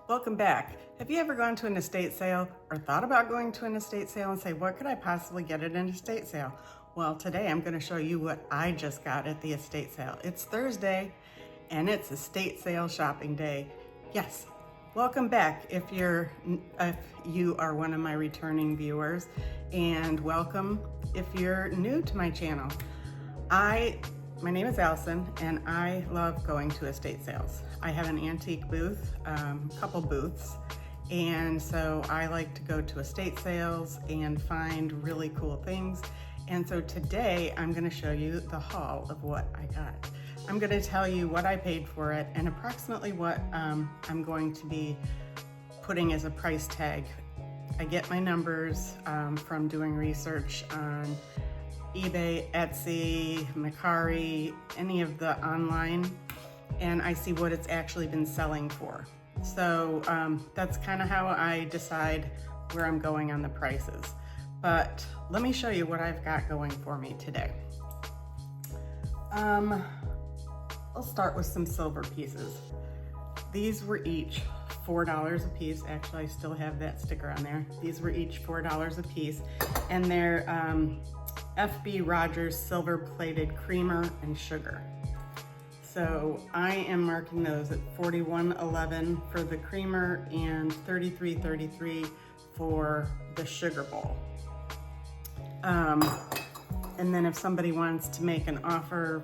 Welcome back. Have you ever gone to an estate sale or thought about going to an estate sale and say, what could I possibly get at an estate sale? Well, today I'm going to show you what I just got at the estate sale. It's Thursday and it's estate sale shopping day. Yes, welcome back if you are one of my returning viewers, and welcome if you're new to my channel. My name is Allison and I love going to estate sales. I have an antique booth, couple booths, and so I like to go to estate sales and find really cool things. And so today I'm going to show you the haul of what I got. I'm going to tell you what I paid for it and approximately what I'm going to be putting as a price tag. I get my numbers from doing research on eBay, Etsy, Mercari, any of the online, and I see what it's actually been selling for. So that's kind of how I decide where I'm going on the prices. But let me show you what I've got going for me today. I'll start with some silver pieces. These were each $4 a piece. Actually, I still have that sticker on there. These were each $4 a piece, and they're FB Rogers silver plated creamer and sugar. So I am marking those at $41.11 for the creamer and $33.33 for the sugar bowl. And then if somebody wants to make an offer,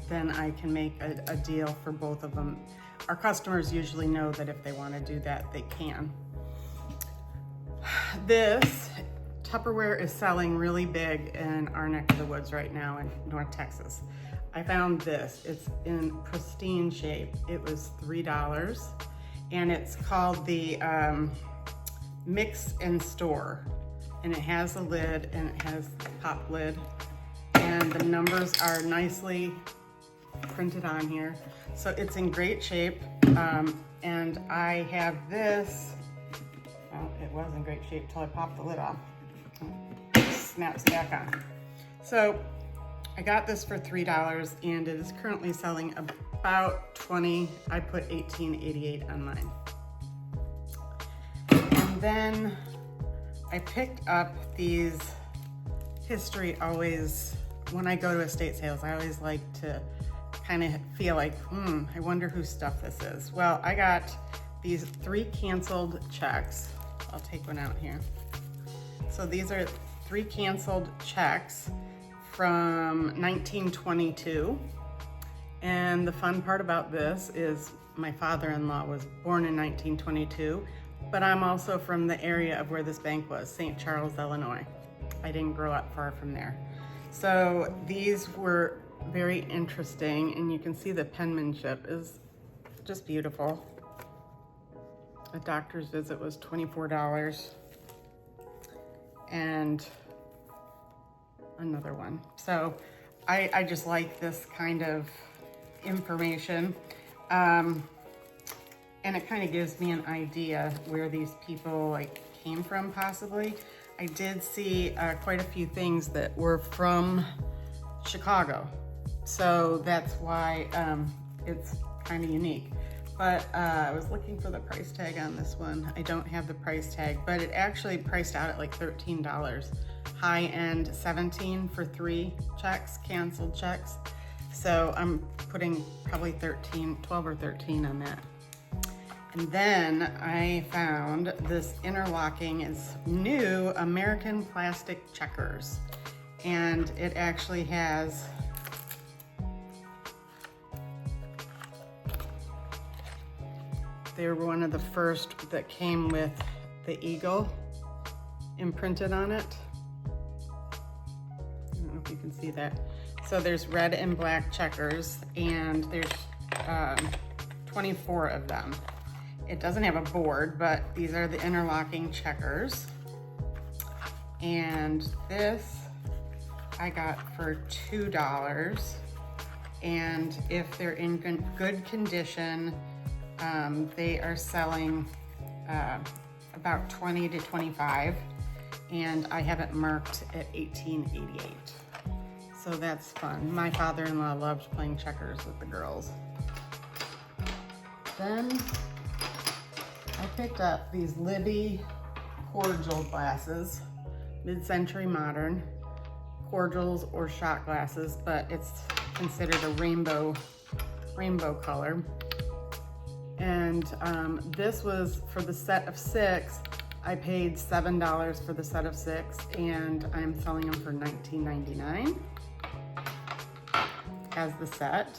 then I can make a deal for both of them. Our customers usually know that if they want to do that, they can. This Tupperware is selling really big in our neck of the woods right now in North Texas. I found this. It's in pristine shape. It was $3, and it's called the Mix and Store. And it has a lid, and it has a pop lid, and the numbers are nicely printed on here. So it's in great shape, and I have this. Well, it was in great shape till I popped the lid off. Snaps back on. So I got this for $3, and it is currently selling about $20. I put $18.88 on mine. And then I picked up these History Always. When I go to estate sales, I always like to kind of feel like, I wonder whose stuff this is. Well, I got these 3 canceled checks. I'll take one out here. So these are 3 canceled checks from 1922. And the fun part about this is my father-in-law was born in 1922, but I'm also from the area of where this bank was, St. Charles, Illinois. I didn't grow up far from there. So these were very interesting, and you can see the penmanship is just beautiful. A doctor's visit was $24. And another one. So I just like this kind of information. And it kind of gives me an idea where these people came from possibly. I did see quite a few things that were from Chicago. So that's why it's kind of unique. But I was looking for the price tag on this one. I don't have the price tag, but it actually priced out at like $13. High end $17 for 3 checks, canceled checks. So I'm putting probably 12 or 13 on that. And then I found this interlocking, it's new American plastic checkers. And it actually has they were one of the first that came with the eagle imprinted on it. I don't know if you can see that. So there's red and black checkers, and there's 24 of them. It doesn't have a board, but these are the interlocking checkers. And this I got for $2. And if they're in good condition, they are selling about $20 to $25, and I have it marked at $18.88. So that's fun. My father-in-law loves playing checkers with the girls. Then I picked up these Libby cordial glasses, mid-century modern cordials or shot glasses, but it's considered a rainbow color. And this was for the set of 6. I paid $7 for the set of 6, and I'm selling them for $19.99 as the set.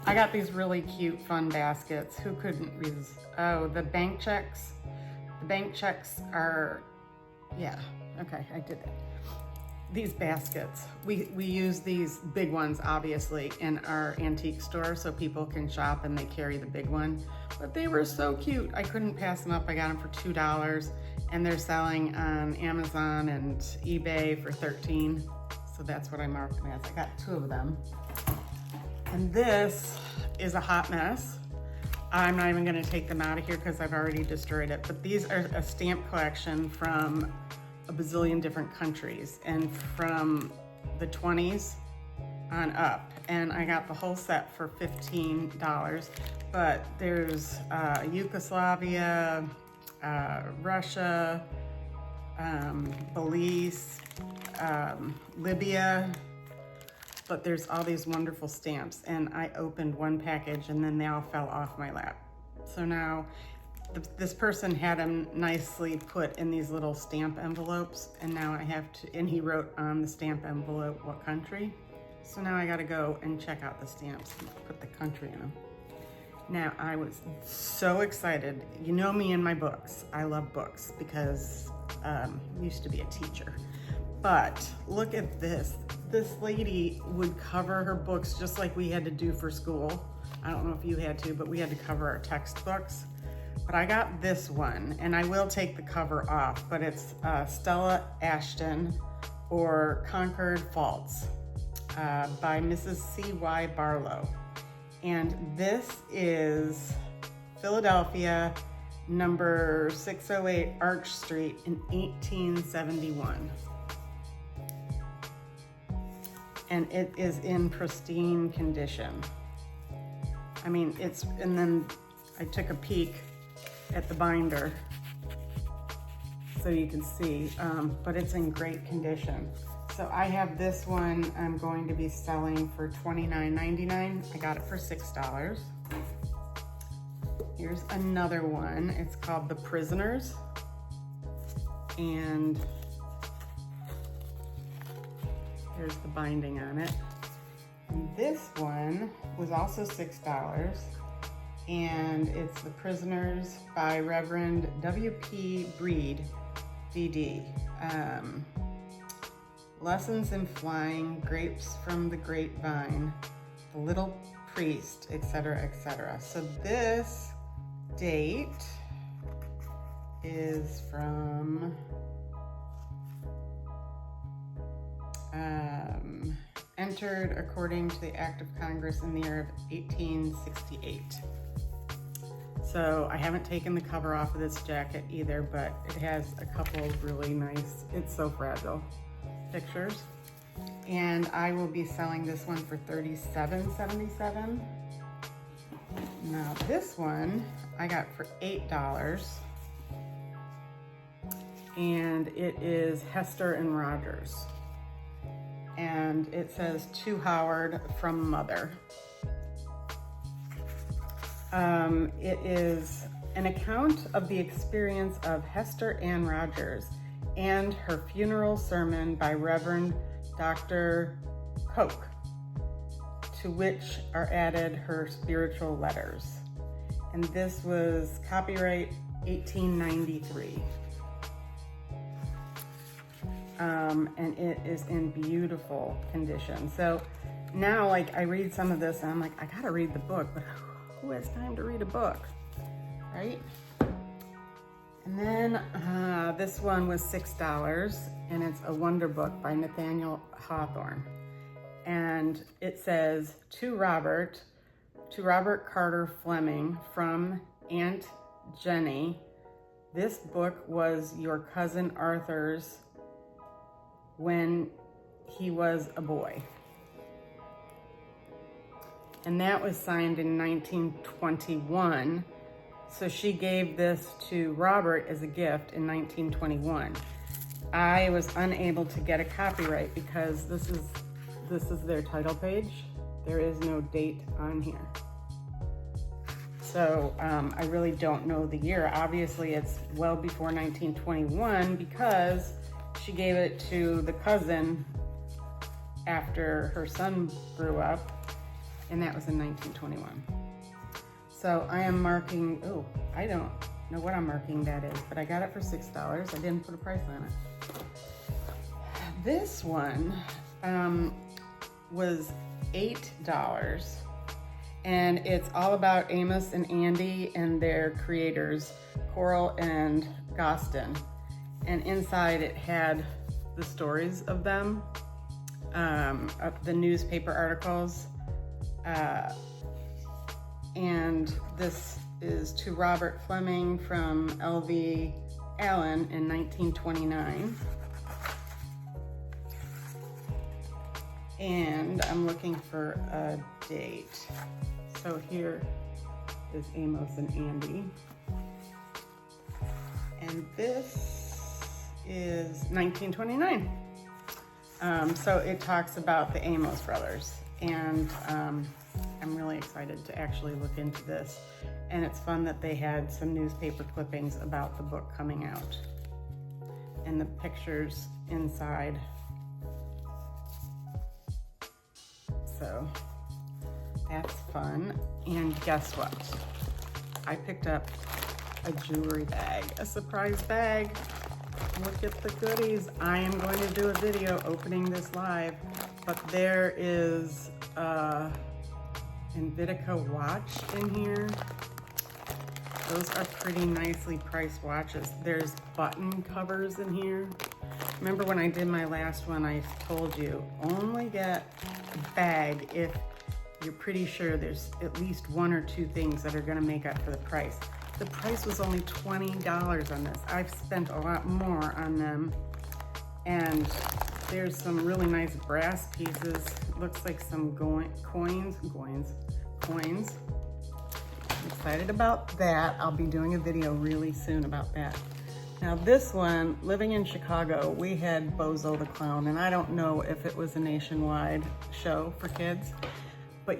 I got these really cute, fun baskets. Who couldn't resist? Oh, the bank checks. The bank checks are, yeah, okay, I did that. These baskets, we use these big ones, obviously, in our antique store so people can shop and they carry the big one. But they were so cute, I couldn't pass them up. I got them for $2, and they're selling on Amazon and eBay for $13. So that's what I marked them as. I got 2 of them. And this is a hot mess. I'm not even gonna take them out of here because I've already destroyed it. But these are a stamp collection from a bazillion different countries and from the 20s on up. And I got the whole set for $15. But there's Yugoslavia, Russia, Belize, Libya, but there's all these wonderful stamps, and I opened one package and then they all fell off my lap. So now this person had them nicely put in these little stamp envelopes, and now I have to, and he wrote on the stamp envelope what country. So now I gotta go and check out the stamps and put the country in them. Now I was so excited. You know me and my books. I love books because I used to be a teacher. But look at this. This lady would cover her books just like we had to do for school. I don't know if you had to, but we had to cover our textbooks. But I got this one, and I will take the cover off, but it's Stella Ashton, or Conquered Faults, by Mrs. C.Y. Barlow. And this is Philadelphia, number 608 Arch Street in 1871. And it is in pristine condition. I mean, and then I took a peek at the binder so you can see, but it's in great condition. So I have this one I'm going to be selling for $29.99. I got it for $6. Here's another one. It's called The Prisoners. And here's the binding on it. And this one was also $6, and it's The Prisoners by Reverend W.P. Breed, D.D. Lessons in Flying, Grapes from the Grapevine, The Little Priest, etc., etc. So this date is from entered according to the Act of Congress in the year of 1868. So I haven't taken the cover off of this jacket either, but it has a couple of really nice, it's so fragile, pictures. And I will be selling this one for $37.77. Now this one I got for $8. And it is Hester and Rogers. And it says, to Howard from Mother. It is an account of the experience of Hester Ann Rogers and her funeral sermon by Reverend Dr. Koch, to which are added her spiritual letters. And this was copyright 1893. And it is in beautiful condition. So now, like, I read some of this and I'm like, I gotta read the book, but who has time to read a book, right? And then this one was $6, and it's a wonder book by Nathaniel Hawthorne. And it says, to Robert Carter Fleming from Aunt Jenny, this book was your cousin Arthur's when he was a boy. and that was signed in 1921. So she gave this to Robert as a gift in 1921. I was unable to get a copyright because this is their title page. There is no date on here. So I really don't know the year. Obviously it's well before 1921 because she gave it to the cousin after her son grew up, and that was in 1921. So I am marking, oh, I don't know what I'm marking that is, but I got it for $6. I didn't put a price on it. This one was $8, and it's all about Amos and Andy and their creators, Coral and Gostin. And inside it had the stories of them, the newspaper articles, and this is to Robert Fleming from L.V. Allen in 1929. And I'm looking for a date. So here is Amos and Andy. And this is 1929. So it talks about the Amos brothers, and I'm really excited to actually look into this. And it's fun that they had some newspaper clippings about the book coming out and the pictures inside. So that's fun. And guess what? I picked up a jewelry bag, a surprise bag. Look at the goodies. I am going to do a video opening this live, but there is a Invitica watch in here. Those are pretty nicely priced watches. There's button covers in here. Remember when I did my last one, I told you, only get a bag if you're pretty sure there's at least one or two things that are gonna make up for the price. The price was only $20 on this. I've spent a lot more on them. And there's some really nice brass pieces. Looks like some coins. I'm excited about that. I'll be doing a video really soon about that. Now this one, living in Chicago, we had Bozo the Clown, and I don't know if it was a nationwide show for kids, but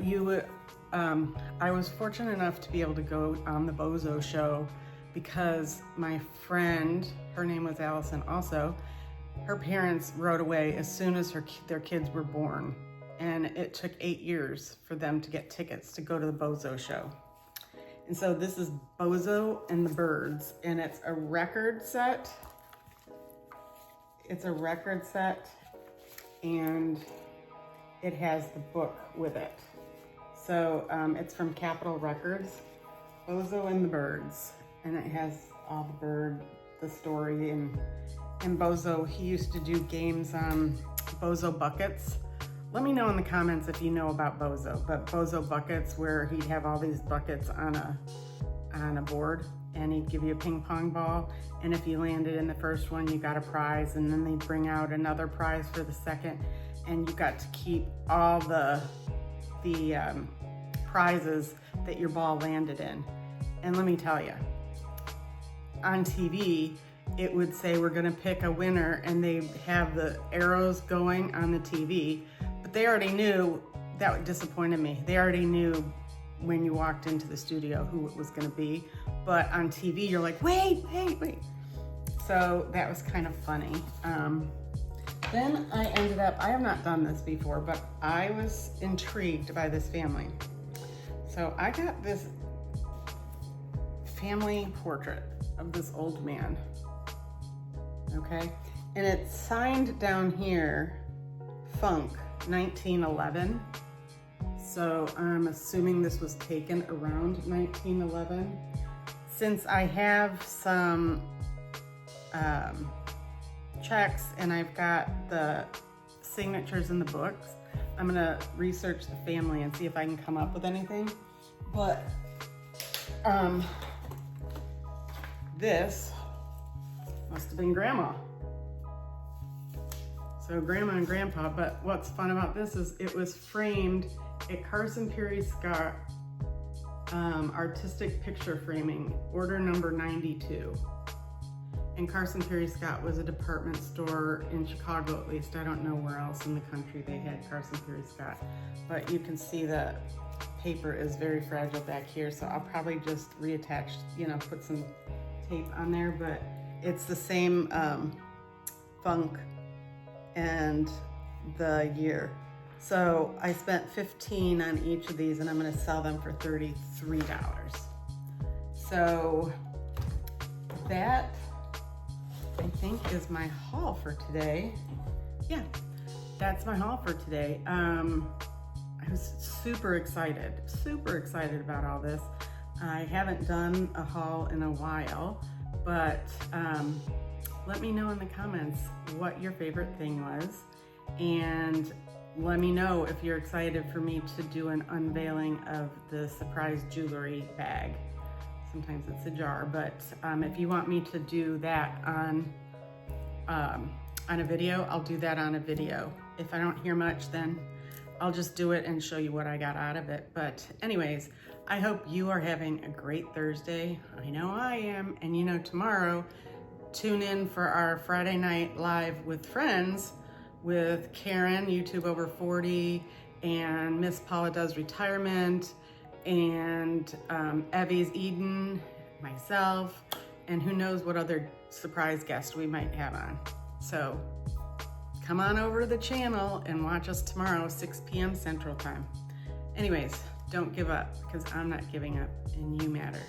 I was fortunate enough to be able to go on the Bozo show because my friend, her name was Allison also, her parents rode away as soon as their kids were born. And it took 8 years for them to get tickets to go to the Bozo show. And so this is Bozo and the Birds, and it's a record set. It's a record set, and it has the book with it. So it's from Capitol Records, Bozo and the Birds, and it has all the story, and Bozo, he used to do games on Bozo Buckets. Let me know in the comments if you know about Bozo, but Bozo Buckets, where he'd have all these buckets on a board, and he'd give you a ping pong ball, and if you landed in the first one, you got a prize, and then they'd bring out another prize for the second, and you got to keep all the prizes that your ball landed in. And let me tell you, on TV, it would say we're gonna pick a winner, and they have the arrows going on the TV, but they already knew. That disappointed me. They already knew when you walked into the studio who it was gonna be, but on TV, you're like, wait. So that was kind of funny. Then I ended up, I have not done this before, but I was intrigued by this family. So I got this family portrait of this old man, okay? And it's signed down here, Funk, 1911. So I'm assuming this was taken around 1911. Since I have some checks and I've got the signatures in the books, I'm gonna research the family and see if I can come up with anything. But this must have been Grandma. So Grandma and Grandpa, but what's fun about this is it was framed at Carson Pirie Scott Artistic Picture Framing, order number 92. And Carson Pirie Scott was a department store in Chicago, at least. I don't know where else in the country they had Carson Pirie Scott, but you can see the paper is very fragile back here, so I'll probably just reattach, put some tape on there, but it's the same funk and the year. So I spent $15 on each of these, and I'm gonna sell them for $33. So that, I think, is my haul for today. Yeah, that's my haul for today. I was super excited about all this. I haven't done a haul in a while, but let me know in the comments what your favorite thing was, and let me know if you're excited for me to do an unveiling of the surprise jewelry bag. Sometimes it's a jar, but if you want me to do that on a video, I'll do that on a video. If I don't hear much, then I'll just do it and show you what I got out of it. But anyways, I hope you are having a great Thursday. I know I am. And tomorrow, tune in for our Friday night live with friends with Karen, YouTube Over 40, and Miss Paula Does Retirement, and Evie's Eden, myself, and who knows what other surprise guest we might have on. So come on over to the channel and watch us tomorrow, 6 p.m. Central Time. Anyways, don't give up, because I'm not giving up, and you matter.